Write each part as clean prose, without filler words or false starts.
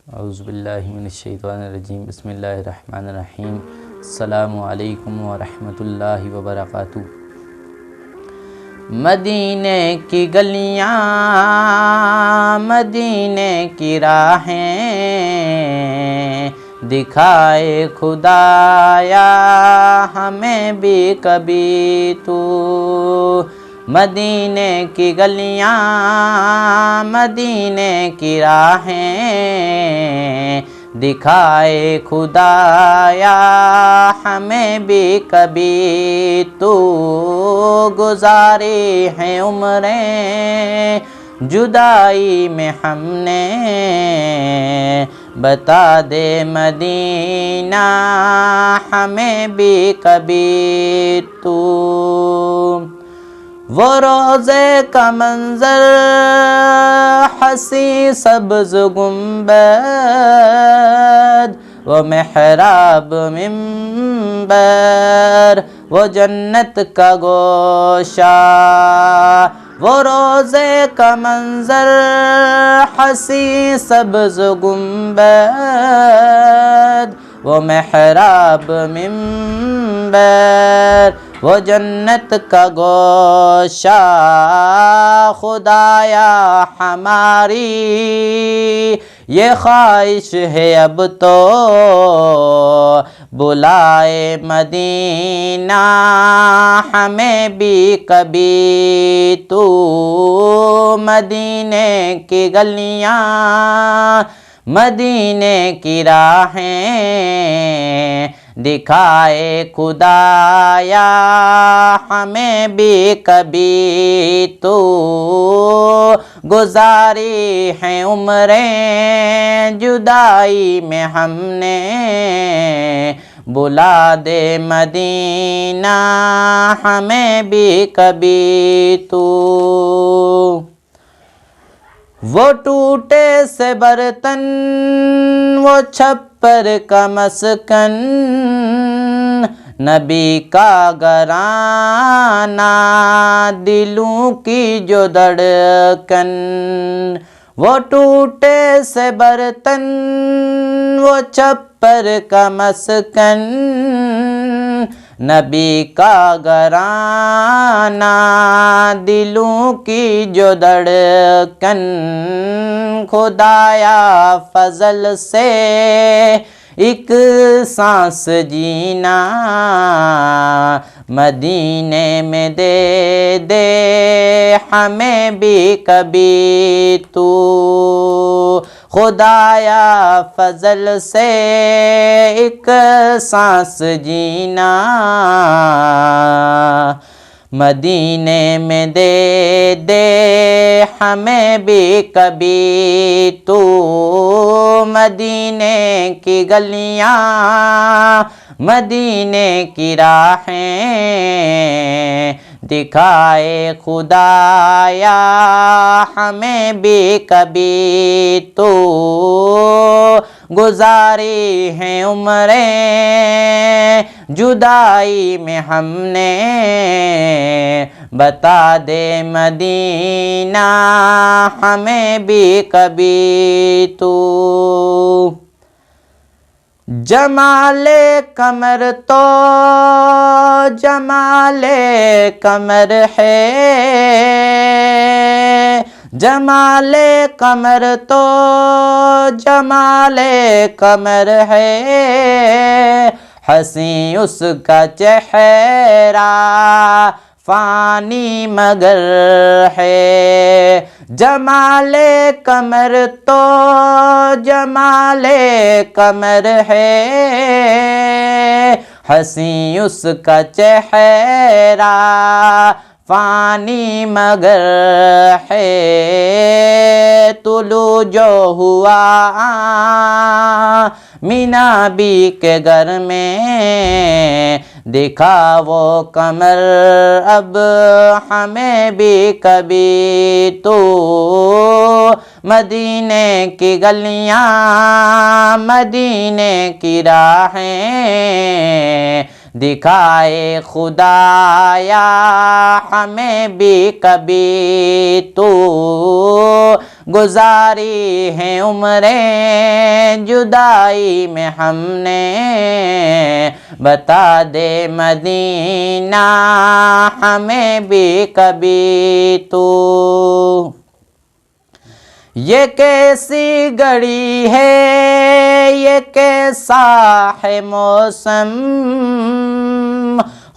اعوذ باللہ من الشیطان الرجیم، بسم اللہ الرحمن الرحیم۔ السلام علیکم ورحمۃ اللہ وبرکاتہ۔ مدینے کی گلیاں، مدینے کی راہیں، دکھائے خدایا ہمیں بھی کبھی تو۔ مدینے کی گلیاں، مدینے کی راہیں، دکھائے خدایا ہمیں بھی کبھی تو۔ گزاری ہیں عمریں جدائی میں ہم نے، بتا دے مدینہ ہمیں بھی کبھی تو۔ وہ روضے کا منظر، حسین سبز گنبد، وہ محراب منبر، وہ جنت کا گوشہ۔ وہ روضے کا منظر، حسین سبز گنبد، وہ محراب منبر، وہ جنت کا گوشہ۔ خدایا ہماری یہ خواہش ہے اب تو، بلائے مدینہ ہمیں بھی کبھی تو۔ مدینے کی گلیاں، مدینے کی راہیں، دکھائے خدایا ہمیں بھی کبھی تو۔ گزاری ہیں عمریں جدائی میں ہم نے، بلا دے مدینہ ہمیں بھی کبھی تو۔ وہ ٹوٹے سے برتن، وہ چھپر کا مسکن، نبی کا گھرانہ دلوں کی جو دھڑکن۔ وہ ٹوٹے سے برتن، وہ چھپر کا مسکن، نبی کا گھرانہ دلوں کی جو دھڑکن۔ خدایا فضل سے ایک سانس جینا مدینے میں دے دے ہمیں بھی کبھی تو۔ خدایا فضل سے ایک سانس جینا مدینے میں دے دے ہمیں بھی کبھی تو۔ مدینے کی گلیاں، مدینے کی راہیں، دکھائے خدایا ہمیں بھی کبھی تو۔ گزاری ہیں عمریں جدائی میں ہم نے، بتا دے مدینہ ہمیں بھی کبھی تو۔ جمال قمر تو جمال قمر ہے، جمال قمر تو جمال قمر ہے، حسین اس کا چہرہ فانی مگر ہے۔ جمال قمر تو جمال قمر ہے، حسین اس کا چہرہ فانی مگر ہے۔ طلوع جو ہوا مینا بی کے گھر میں، دکھا وہ قمر اب ہمیں بھی کبھی تو۔ مدینے کی گلیاں، مدینے کی راہیں، دکھائے خدایا ہمیں بھی کبھی تو، گزاری ہیں عمریں جدائی میں ہم نے، بتا دے مدینہ ہمیں بھی کبھی تو۔ یہ کیسی گھڑی ہے یہ کیسا ہے موسم،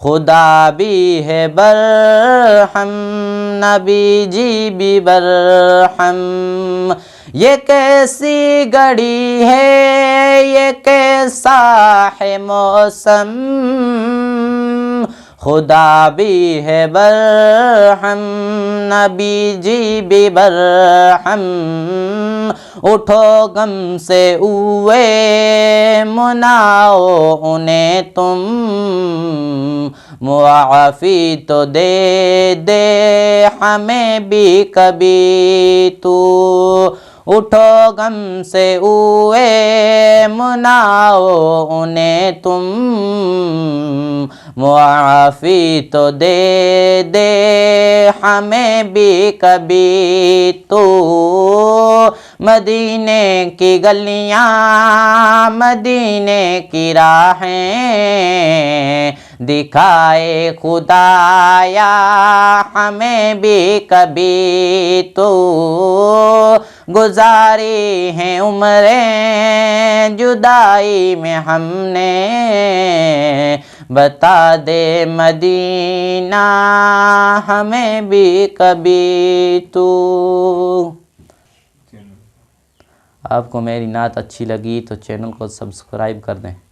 خدا بھی ہے برہم نبی جی بھی برہم۔ یہ کیسی گھڑی ہے یہ کیسا ہے موسم، خدا بھی ہے برہم نبی جی بھی برہم۔ اٹھو غم سے اوے مناؤ انہیں تم، معافی تو دے دے ہمیں بھی کبھی تو۔ اٹھو غم سے اوے مناؤ انہیں تم، معافی تو دے دے ہمیں بھی کبھی تو۔ مدینے کی گلیاں مدینے کی راہیں، دکھائے خدایا ہمیں بھی کبھی تو، گزاری ہیں عمریں جدائی میں ہم نے، بتا دے مدینہ ہمیں بھی کبھی تو۔ آپ کو میری نعت اچھی لگی تو چینل کو سبسکرائب کر دیں۔